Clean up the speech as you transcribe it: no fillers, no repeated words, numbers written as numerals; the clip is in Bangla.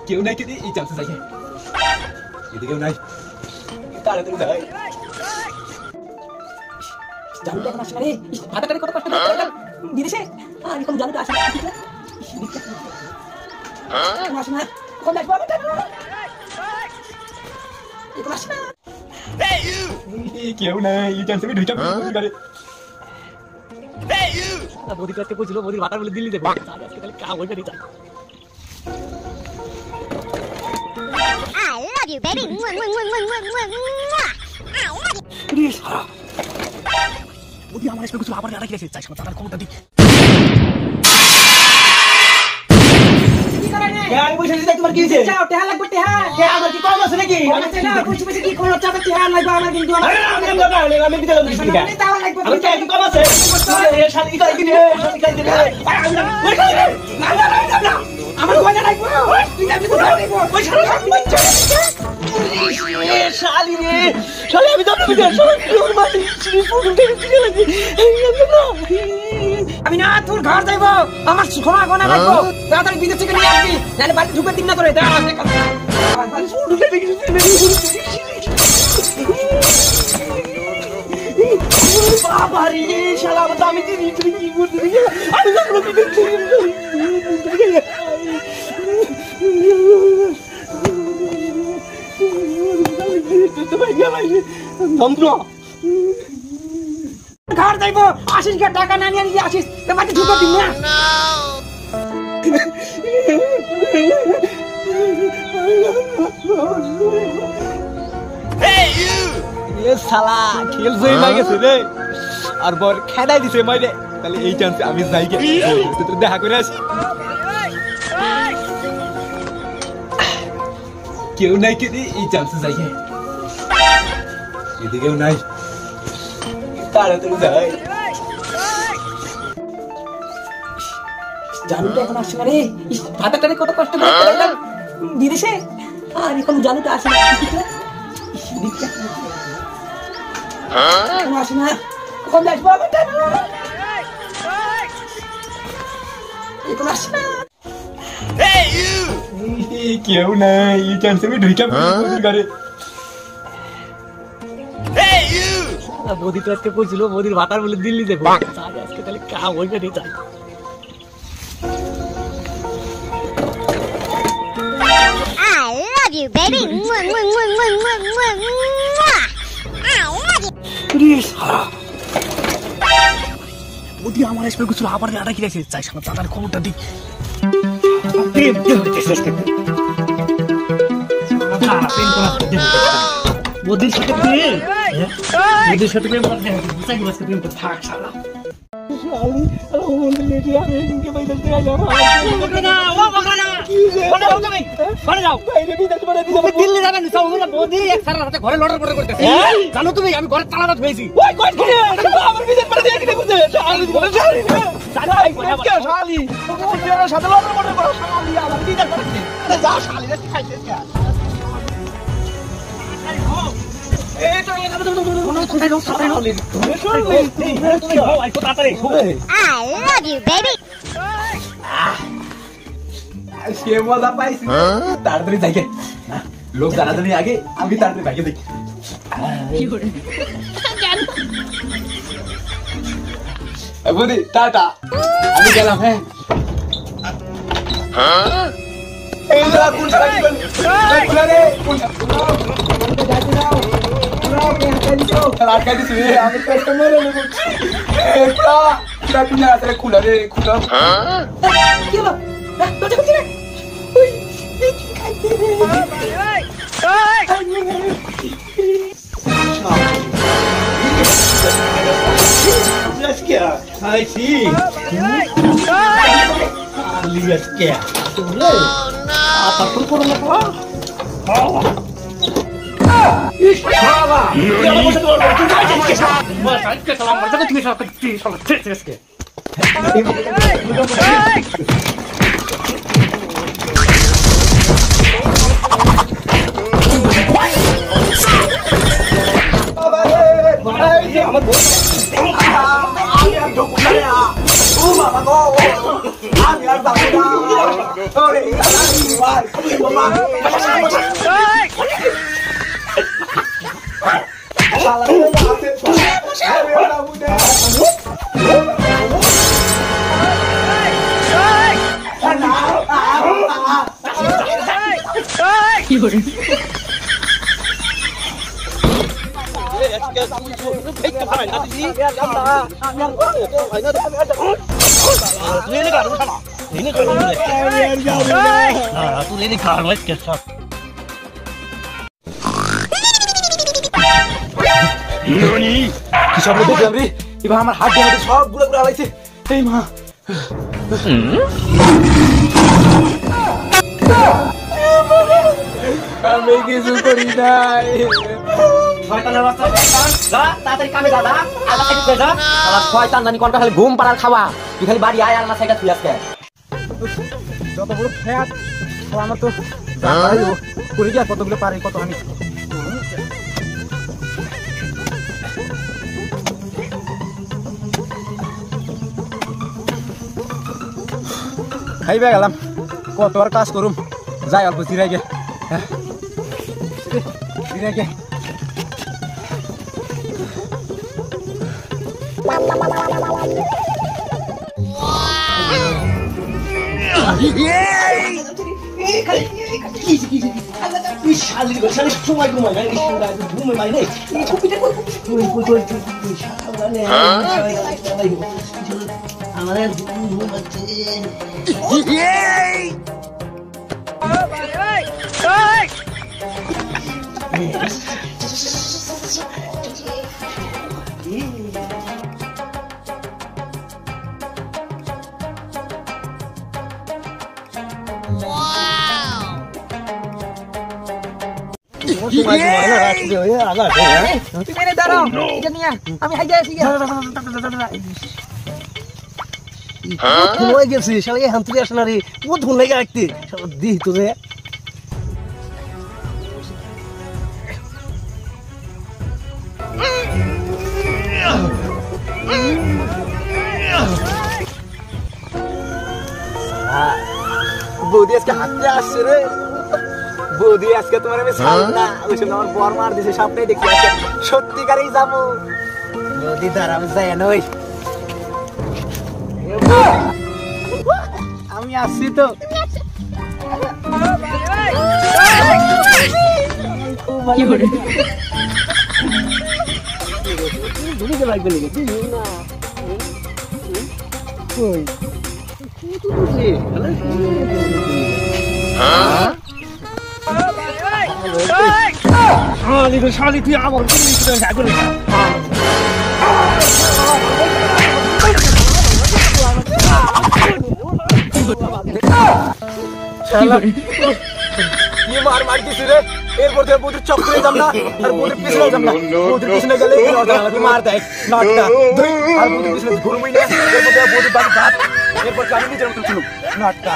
কেউ নাই কি এই চান্স আছে এদিকেও নাই তাড়াতাড়ি যাই জানুটা এখন আসে না রে হাতাটারি কত কষ্ট করে বিদেশে এখন জানুটা আসে না আসে না কোন দেখবো এখন আসে না কেউ নাই এই চান্স আমি ঢুইটা করে বৌদি কাছে বলছিল বৌদির ভাতার বলে দিল্লি দেবো আজকে তাহলে কাম হয়ে গেছে I love you, baby. বৌদি আমার এসে কিছু আবার আড়া গেছে চাই সময় তার খবরটা দি আমি বসে আছি তোমার কি হইছে যাও টেহা লাগবে টেহা আমার কি কম আছে নাকি না বসে বসে কি করো চাপে টেহা লাগবে আমার কিন্তু আমি বিদ্যালয় দিছি তাও লাগবে আমি কি কম আছে এ শালি কাই দিনে শালি কাই দিনে না আমার গয়না লাগবে তুই আমি তো লাগবে ওই শালি রে শালি আমি তো বুঝে শালি মাটি ফুটে দিতে লাগি আমি না তোর ঘর যাইব আমার ক্ষমা গনা লাগবো তাড়াতাড়ি বিদেশ থেকে নিয়ে আসবি নাহলে বাড়ি ঢুকে দিন না করে বাবা রে শালা আমি কি কি করতে আমি তো বিদেশ ঘর যাইব আসিস গা টাকা না নিয়ে আসিস বাড়ি ঢুকে দিন না শালা খেল জয় লাগেছে রে আর বল খেলাই দিছে মাইরে তাহলে এই চান্সে আমি যাই গে তো দেখা করে আসি কেউ নাই কি এই চান্সে যাই গে এদিকেও নাই তাড়াতাড়ি যাই জানুটা এখন আসে না রে হাতাটারি কত কষ্ট করে বিদেশে এখন জানুটা আসে না আসে না কখন আসবো এখন আসে না কেউ নাই এই চান্সে আমি ঢুইটা গাড়ি বৌদি তো আজকে বলছিল বৌদির ভাতার বলে দিল্লি দেবো আজকে তাহলে কাম হয়ে গেছে চাই I love you, baby. বৌদি আমার এসে কিছু আবার আড়া কি গেছে চাই সময় তার খবরটা দি বৌদির সাথে প্রেম বৌদির সাথে প্রেম করতে বুঝাই কি বাসকে প্রেম করতে থাক শালা শালি ও বন্ধু লেটে আমি ইনকে বাইরে দিয়ে যাবো না ও বগনা বলে হোক তুমি বলে যাও বাইরে বিদেশ বলে দিও দিল্লি যাবেন সব ওরা বৌদি এক সারা রাতে ঘরে লড়ার পড়ে করতেছে জানো তুমি আমি ঘরে তালা ধরেছি ওই কই কি আমার বিদেশ বলে দিয়ে কি বুঝে শালি বলে শালি জানো এই কে শালি ওরা সাথে লড়ার পড়ে করো শালি আমার বিদেশ করতে আরে যা শালি রে খাইতে কে I love you, baby. সে মজা পাইছি তাড়াতাড়ি যাইকে লোক জানাজানি আগে আমি তাড়াতাড়ি বাইকে দেখি বুঝি টাটা আমি গেলাম হ্যাঁ এই যা কোন সাইকেল খুলে রে কোন লাটকা দিছি আমি কাস্টমার নেব এটা কিরা কিনা আসলে খুলে রে খুলে কি হলো দরজা খুলছি রে ওই দেখি খাইতে রে Let's I see. Let's get. Apa pun kurang apa? Iskaba. Ya mau satu orang. Mas, saya salam. Jangan tinggal salah. Let's get. কি সব দেখলাম রে এবার আমার হাত দিয়ে সব গুলো গুলো আলাইছে এই মা আমি কিছু করি নাই শয়তানের বাচ্চা যা তাড়াতাড়ি কামে যা যা আলা খাইতে যা শালা শয়তান জানি কোনটা খালি ঘুম পাড়ার খাওয়া তুই খালি বাড়ি আয় আর না সাইকেল তুই আজকে যত বড় ফ্যাট আমার তো করে গিয়া কতগুলো পারে কত আমি খাইবে গেলাম কত আর কাজ করুম যাই অল্প জিরাই গে জিরাই গে আমি হাইতে আসি হয়ে গেছি শালা হান তুই আসনা রে ও ধুন লাগে রাখতে দি তোরে বৌদি আজকে হাতে আসছে রে বৌদি আজকে তোমার আমি ছাড়ব না ওই সময় আমার বর মার দিছে সামনেই দেখি সত্যিকারেই যাবো বৌদি দাঁড়া আমি যাই নই আমি আসছি তো শালি তুই আমার কি মার মার দিছি রে এরপর থেকে বৌদির চক্করে যাম না আর বৌদির পিছনে যাম না বৌদির পিছনে গেলে মার দেয় নাটটা আর বৌদির পিছনে ঘুরবই না এরপর থেকে বৌদির বাড়ি ভাত এরপর আমি নিজের মতো চলুক নাটটা